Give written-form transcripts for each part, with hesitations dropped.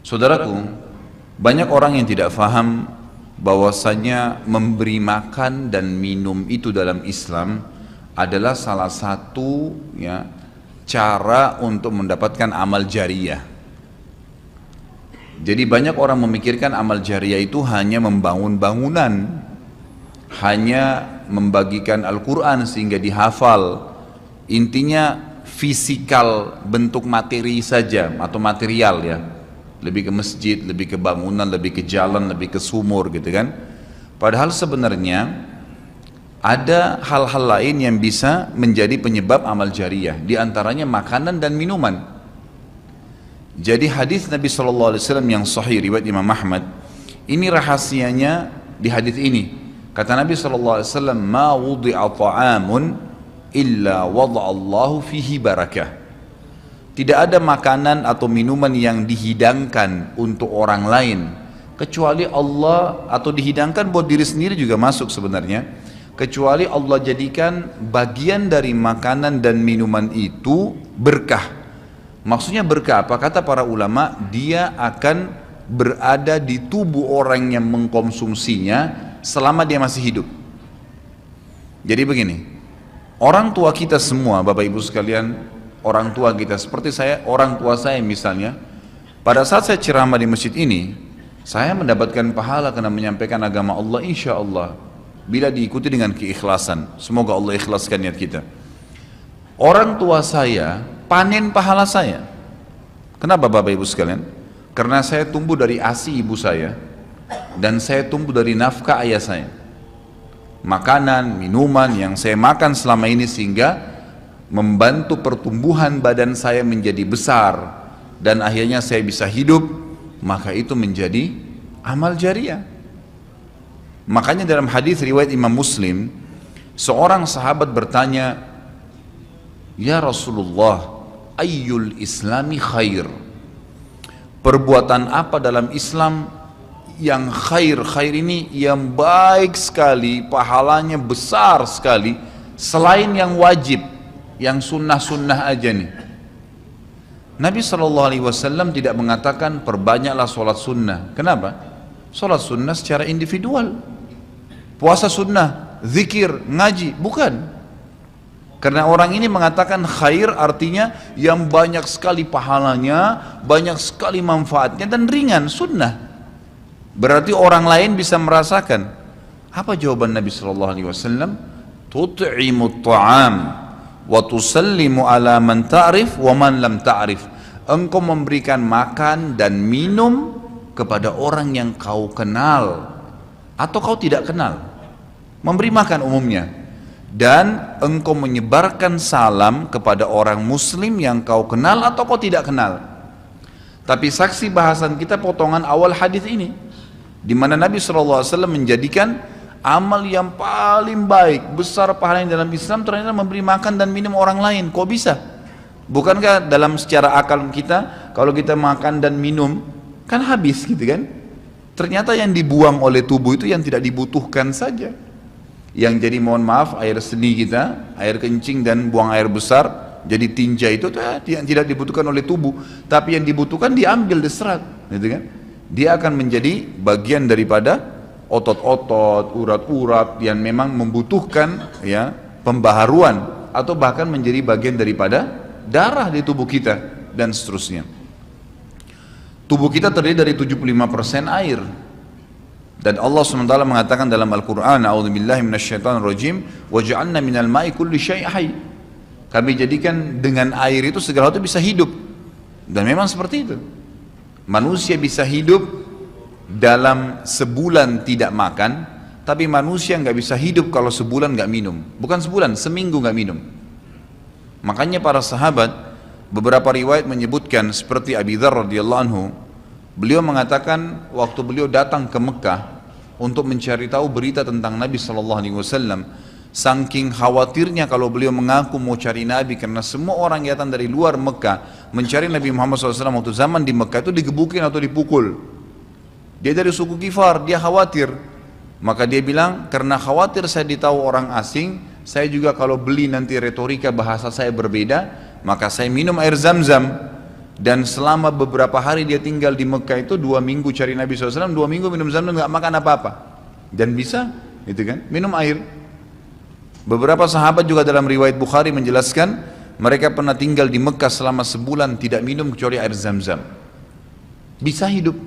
Saudaraku, banyak orang yang tidak faham bahwasanya memberi makan dan minum itu dalam Islam adalah salah satu cara untuk mendapatkan amal jariyah. Jadi banyak orang memikirkan amal jariyah itu hanya membangun bangunan, hanya membagikan Al-Quran sehingga dihafal. Intinya fisikal, bentuk materi saja atau material ya. Lebih ke masjid, lebih ke bangunan, lebih ke jalan, lebih ke sumur gitu kan. Padahal sebenarnya ada hal-hal lain yang bisa menjadi penyebab amal jariyah, di antaranya makanan dan minuman. Jadi hadis Nabi SAW yang sahih riwayat Imam Ahmad, ini rahasianya di hadis ini. Kata Nabi SAW, ma wudi'a ta'amun illa wada'allahu fihi barakah. Tidak ada makanan atau minuman yang dihidangkan untuk orang lain kecuali Allah, atau dihidangkan buat diri sendiri juga masuk sebenarnya, kecuali Allah jadikan bagian dari makanan dan minuman itu berkah. Maksudnya berkah apa? Kata para ulama, dia akan berada di tubuh orang yang mengkonsumsinya selama dia masih hidup. Jadi begini, orang tua kita semua, Bapak Ibu sekalian, orang tua kita, seperti saya, orang tua saya misalnya, pada saat saya ceramah di masjid ini, saya mendapatkan pahala karena menyampaikan agama Allah, insya Allah, bila diikuti dengan keikhlasan. Semoga Allah ikhlaskan niat kita. Orang tua saya panen pahala saya. Kenapa Bapak Ibu sekalian? Karena saya tumbuh dari ASI ibu saya, dan saya tumbuh dari nafkah ayah saya. Makanan, minuman yang saya makan selama ini sehingga membantu pertumbuhan badan saya menjadi besar dan akhirnya saya bisa hidup, maka itu menjadi amal jariyah. Makanya dalam hadis riwayat Imam Muslim, seorang sahabat bertanya, ya Rasulullah, ayyul islami khair? Perbuatan apa dalam Islam yang khair? Khair ini yang baik sekali, pahalanya besar sekali, selain yang wajib, yang sunnah-sunnah aja nih. Nabi SAW tidak mengatakan perbanyaklah sholat sunnah. Kenapa? Sholat sunnah secara individual, puasa sunnah, zikir, ngaji, bukan. Karena orang ini mengatakan khair artinya yang banyak sekali pahalanya, banyak sekali manfaatnya dan ringan, sunnah. Berarti orang lain bisa merasakan. Apa jawaban Nabi SAW? Tut'imut ta'am wa tusallimu ala man ta'rif wa man lam ta'rif. Engkau memberikan makan dan minum kepada orang yang kau kenal atau kau tidak kenal, memberi makan umumnya, dan engkau menyebarkan salam kepada orang muslim yang kau kenal atau kau tidak kenal. Tapi saksi bahasan kita potongan awal hadis ini, di mana Nabi SAW menjadikan amal yang paling baik, besar pahalanya dalam Islam ternyata memberi makan dan minum orang lain. Kok bisa? Bukankah dalam secara akal kita, kalau kita makan dan minum kan habis gitu kan? Ternyata yang dibuang oleh tubuh itu yang tidak dibutuhkan saja. Yang jadi mohon maaf air seni kita, air kencing dan buang air besar, jadi tinja itu yang tidak dibutuhkan oleh tubuh, tapi yang dibutuhkan diambil, diserat, gitu kan? Dia akan menjadi bagian daripada otot-otot, urat-urat yang memang membutuhkan pembaharuan, atau bahkan menjadi bagian daripada darah di tubuh kita dan seterusnya. Tubuh kita terdiri dari 75% air, dan Allah SWT mengatakan dalam Al-Quran, a'udzubillahi minasyaitonirrajim, waja'alna minal ma'i kulli syai' hayy. Kami jadikan dengan air itu segala sesuatu bisa hidup, dan memang seperti itu. Manusia bisa hidup dalam sebulan tidak makan, tapi manusia nggak bisa hidup kalau sebulan nggak minum. Bukan sebulan, seminggu nggak minum. Makanya para sahabat, beberapa riwayat menyebutkan seperti Abi Dzar radhiyallahu anhu, beliau mengatakan waktu beliau datang ke Mekah untuk mencari tahu berita tentang Nabi SAW, saking khawatirnya kalau beliau mengaku mau cari Nabi, karena semua orang yang datang dari luar Mekah mencari Nabi Muhammad SAW waktu zaman di Mekah itu digebukin atau dipukul. Dia dari suku Kifar, dia khawatir. Maka dia bilang, karena khawatir saya ditahu orang asing, saya juga kalau beli nanti retorika bahasa saya berbeda, maka saya minum air Zam-Zam. dan selama beberapa hari dia tinggal di Mekah itu 2 minggu cari Nabi SAW, 2 minggu minum Zamzam nggak makan apa-apa dan bisa gitu kan minum air. Beberapa sahabat juga dalam riwayat Bukhari menjelaskan mereka pernah tinggal di Mekah selama sebulan tidak minum kecuali air Zamzam, bisa hidup.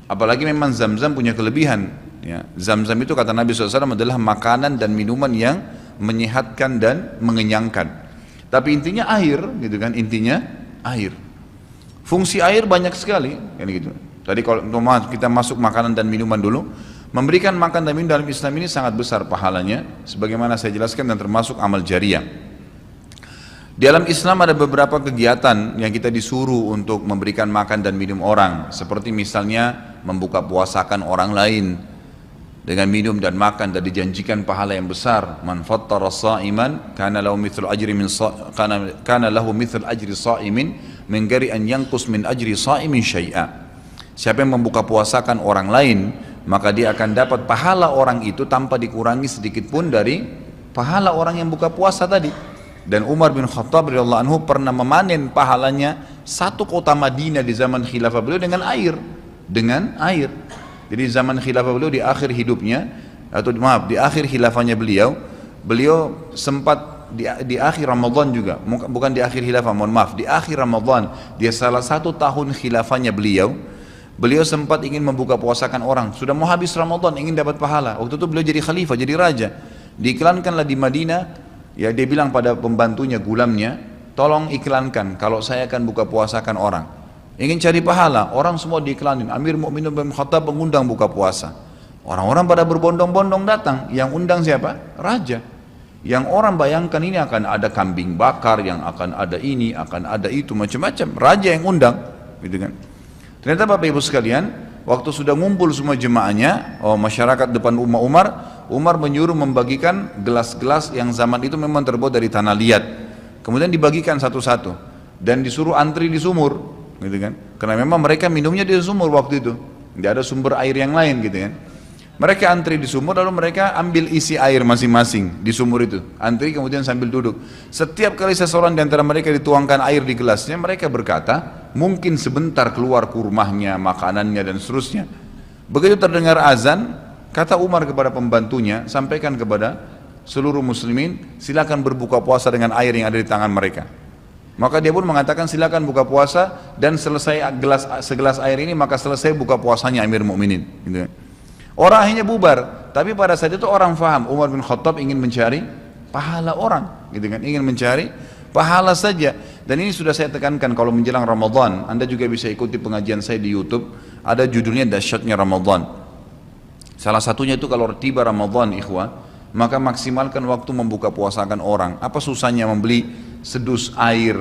Apalagi memang Zamzam punya kelebihan ya. Zamzam itu kata Nabi SAW adalah makanan dan minuman yang menyehatkan dan mengenyangkan. Tapi intinya air gitu kan, intinya air. Fungsi air banyak sekali kan gitu. Tadi kalau kita masuk makanan dan minuman dulu, memberikan makan dan minum dalam Islam ini sangat besar pahalanya, sebagaimana saya jelaskan, dan termasuk amal jariah. Di dalam Islam ada beberapa kegiatan yang kita disuruh untuk memberikan makan dan minum orang, seperti misalnya membuka puasakan orang lain dengan minum dan makan, dan dijanjikan pahala yang besar. Man fattara sha'iman kana lahu mithlu ajri sha'imin min ghairi an yanqus min ajri sha'imin syai'a. Siapa yang membuka puasakan orang lain, maka dia akan dapat pahala orang itu tanpa dikurangi sedikit pun dari pahala orang yang buka puasa tadi. Dan Umar bin Khattab radhiyallahu anhu pernah memanen pahalanya 1 kota Madinah di zaman khilafah beliau dengan air. Jadi zaman khilafah beliau di akhir hidupnya, atau maaf di akhir khilafahnya beliau sempat di akhir Ramadan juga, bukan di akhir khilafah, mohon maaf, di akhir Ramadan, dia salah 1 tahun khilafahnya beliau sempat ingin membuka puasakan orang, sudah mau habis Ramadan, ingin dapat pahala. Waktu itu beliau jadi khalifah, jadi raja, diiklankanlah di Madinah. Ya, dia bilang pada pembantunya, gulamnya, tolong iklankan kalau saya akan buka puasakan orang. Ingin cari pahala, orang semua diiklanin. Amir Mu'minin bin Khattab mengundang buka puasa. Orang-orang pada berbondong-bondong datang. Yang undang siapa? Raja. Yang orang bayangkan ini akan ada kambing bakar, yang akan ada ini, akan ada itu, macam-macam. Raja yang undang, gitu kan. Ternyata Bapak Ibu sekalian, waktu sudah ngumpul semua jemaahnya, masyarakat depan Umar menyuruh membagikan gelas-gelas yang zaman itu memang terbuat dari tanah liat. Kemudian dibagikan satu-satu dan disuruh antri di sumur, gitu kan? Karena memang mereka minumnya di sumur waktu itu, tidak ada sumber air yang lain, gitu kan? Mereka antri di sumur, lalu mereka ambil isi air masing-masing di sumur itu, antri kemudian sambil duduk. Setiap kali seseorang di antara mereka dituangkan air di gelasnya, mereka berkata, mungkin sebentar keluar kurmahnya, makanannya dan seterusnya. Begitu terdengar azan, kata Umar kepada pembantunya, sampaikan kepada seluruh muslimin, silakan berbuka puasa dengan air yang ada di tangan mereka. Maka dia pun mengatakan silakan buka puasa, dan selesai segelas air ini maka selesai buka puasanya Amir Mu'minin, gitu. Orang akhirnya bubar, tapi pada saat itu orang faham Umar bin Khattab ingin mencari pahala orang, gitu kan, ingin mencari pahala saja. Dan ini sudah saya tekankan, kalau menjelang Ramadan, Anda juga bisa ikuti pengajian saya di YouTube, ada judulnya Dahsyatnya Ramadan. Salah satunya itu kalau tiba Ramadan, ikhwah, maka maksimalkan waktu membuka puasakan orang. Apa susahnya membeli sedus air,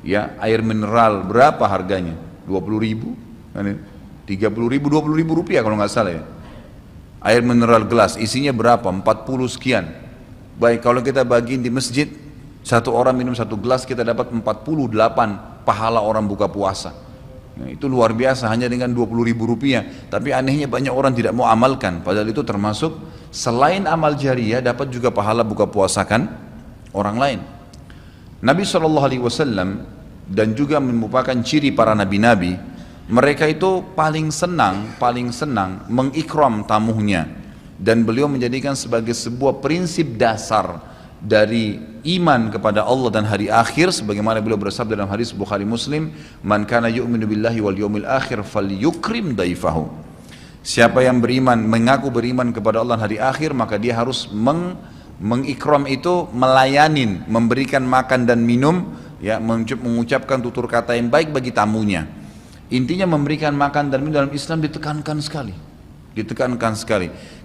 ya, air mineral, berapa harganya? 20.000, 30.000, 20.000 rupiah kalau nggak salah ya. Air mineral gelas, isinya berapa? 40 sekian. Baik, kalau kita bagiin di masjid, satu orang minum 1 gelas, kita dapat 48 pahala orang buka puasa. Nah, itu luar biasa, hanya dengan 20.000 rupiah. Tapi anehnya banyak orang tidak mau amalkan, padahal itu termasuk selain amal jariah, dapat juga pahala buka puasakan orang lain. Nabi SAW dan juga merupakan ciri para nabi-nabi, mereka itu paling senang mengikram tamunya, dan beliau menjadikan sebagai sebuah prinsip dasar dari iman kepada Allah dan hari akhir, sebagaimana beliau bersabda dalam hadis Bukhari Muslim, man kana yu'minu billahi wal yawmil akhir falyukrim daifahu. Siapa yang beriman, mengaku beriman kepada Allah dan hari akhir, maka dia harus mengikram itu, melayanin, memberikan makan dan minum, ya, mengucapkan tutur kata yang baik bagi tamunya. Intinya memberikan makan dan minum dalam Islam ditekankan sekali,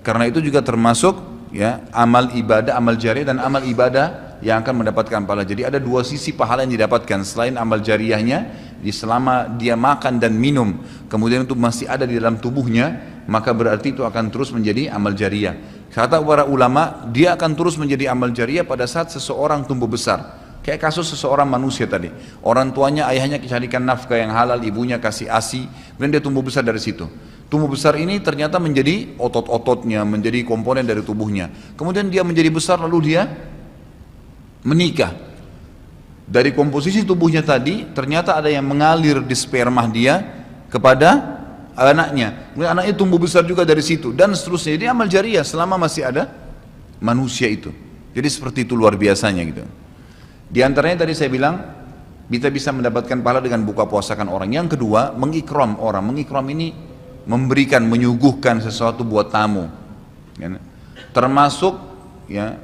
karena itu juga termasuk, ya, amal ibadah, amal jariah dan amal ibadah yang akan mendapatkan pahala. Jadi ada 2 sisi pahala yang didapatkan selain amal jariahnya, selama dia makan dan minum kemudian itu masih ada di dalam tubuhnya, maka berarti itu akan terus menjadi amal jariah. Kata para ulama, dia akan terus menjadi amal jariah pada saat seseorang tumbuh besar. Kayak kasus seseorang manusia tadi, orang tuanya, ayahnya carikan nafkah yang halal, ibunya kasih ASI, kemudian dia tumbuh besar dari situ. Tumbuh besar ini ternyata menjadi otot-ototnya, menjadi komponen dari tubuhnya. Kemudian dia menjadi besar, lalu dia menikah. Dari komposisi tubuhnya tadi, ternyata ada yang mengalir di sperma dia kepada anaknya. Kemudian anaknya tumbuh besar juga dari situ, dan seterusnya. Jadi amal jariah selama masih ada manusia itu. Jadi seperti itu luar biasanya gitu. Di antaranya tadi saya bilang, kita bisa mendapatkan pahala dengan buka puasakan orang. Yang kedua, mengikram orang. Mengikram ini memberikan, menyuguhkan sesuatu buat tamu. Ya. Termasuk ya,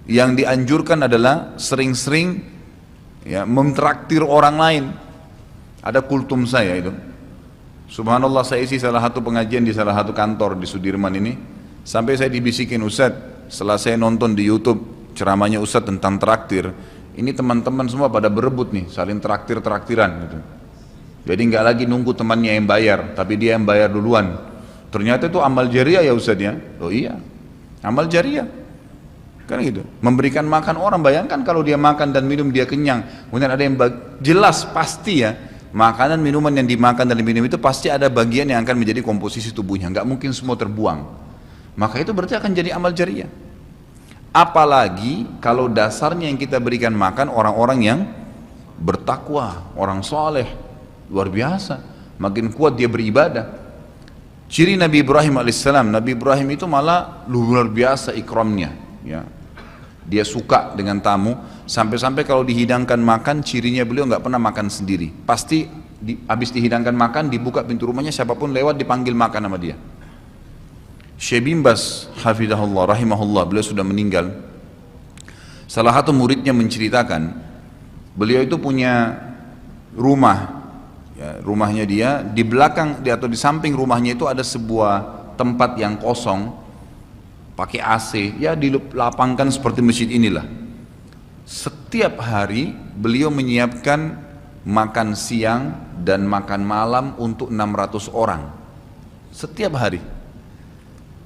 yang dianjurkan adalah sering-sering ya, mentraktir orang lain. Ada kultum saya itu. Subhanallah, saya isi salah satu pengajian di salah satu kantor di Sudirman ini. Sampai saya dibisikin, Ustadz, setelah saya nonton di YouTube ceramahnya Ustadz tentang traktir, ini teman-teman semua pada berebut nih, saling traktir-traktiran gitu. Jadi nggak lagi nunggu temannya yang bayar, tapi dia yang bayar duluan. Ternyata itu amal jariah ya Ustadz ya. Oh iya, amal jariah. Kan gitu, memberikan makan orang. Bayangkan kalau dia makan dan minum dia kenyang, kemudian ada yang jelas pasti ya, makanan minuman yang dimakan dan diminum itu pasti ada bagian yang akan menjadi komposisi tubuhnya, nggak mungkin semua terbuang. Maka itu berarti akan jadi amal jariah. Apalagi kalau dasarnya yang kita berikan makan orang-orang yang bertakwa, orang soleh, luar biasa, makin kuat dia beribadah. Ciri Nabi Ibrahim alaihissalam, Nabi Ibrahim itu malah luar biasa ikramnya, ya. Dia suka dengan tamu, sampai-sampai kalau dihidangkan makan, cirinya beliau nggak pernah makan sendiri. Pasti habis dihidangkan makan, dibuka pintu rumahnya, siapapun lewat dipanggil makan sama dia. Syekh bin Baz hafizahullah rahimahullah, beliau sudah meninggal. Salah satu muridnya menceritakan, beliau itu punya rumah, ya, rumahnya dia di belakang atau di samping rumahnya itu ada sebuah tempat yang kosong, pakai AC, ya dilapangkan seperti masjid inilah. Setiap hari beliau menyiapkan makan siang dan makan malam untuk 600 orang. Setiap hari.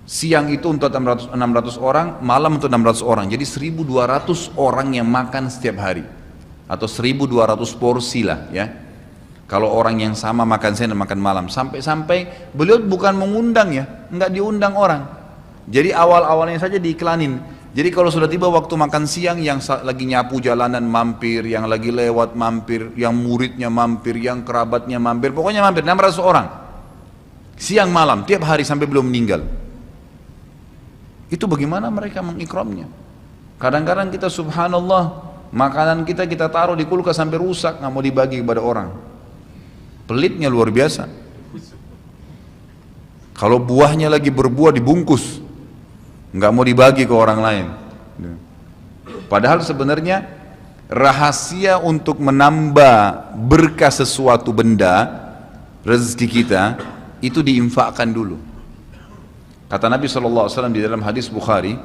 Siang itu untuk 600 orang, malam untuk 600 orang. Jadi 1200 orang yang makan setiap hari. Atau 1200 porsi lah ya. Kalau orang yang sama makan siang dan makan malam. Sampai-sampai beliau bukan mengundang ya, enggak diundang orang. Jadi awal-awalnya saja diiklanin. Jadi kalau sudah tiba waktu makan siang, yang lagi nyapu jalanan mampir, yang lagi lewat mampir, yang muridnya mampir, yang kerabatnya mampir, pokoknya mampir 600 orang. Siang malam, tiap hari sampai belum meninggal. Itu bagaimana mereka mengikramnya. Kadang-kadang kita subhanallah, makanan kita taruh di kulkas sampai rusak, nggak mau dibagi kepada orang. Pelitnya luar biasa. Kalau buahnya lagi berbuah dibungkus, nggak mau dibagi ke orang lain. Padahal sebenarnya rahasia untuk menambah berkah sesuatu benda, rezeki kita, itu diinfakkan dulu. Kata Nabi SAW di dalam hadis Bukhari,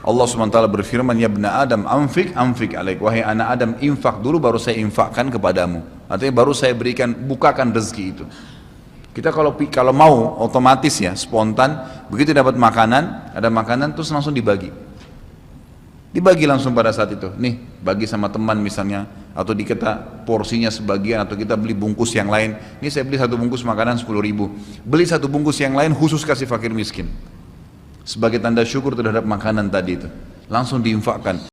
Allah SWT berfirman, ya ibna Adam, anfik alaik, wahai anak Adam, infak dulu baru saya infakkan kepadamu. Artinya baru saya berikan, bukakan rezeki itu. Kita kalau mau otomatis ya, spontan, begitu dapat makanan, ada makanan terus langsung dibagi. Dibagi langsung pada saat itu. Nih, bagi sama teman misalnya, atau kita porsinya sebagian, atau kita beli bungkus yang lain. Ini saya beli satu bungkus makanan 10.000. Beli satu bungkus yang lain khusus kasih fakir miskin. Sebagai tanda syukur terhadap makanan tadi itu. Langsung diinfakkan.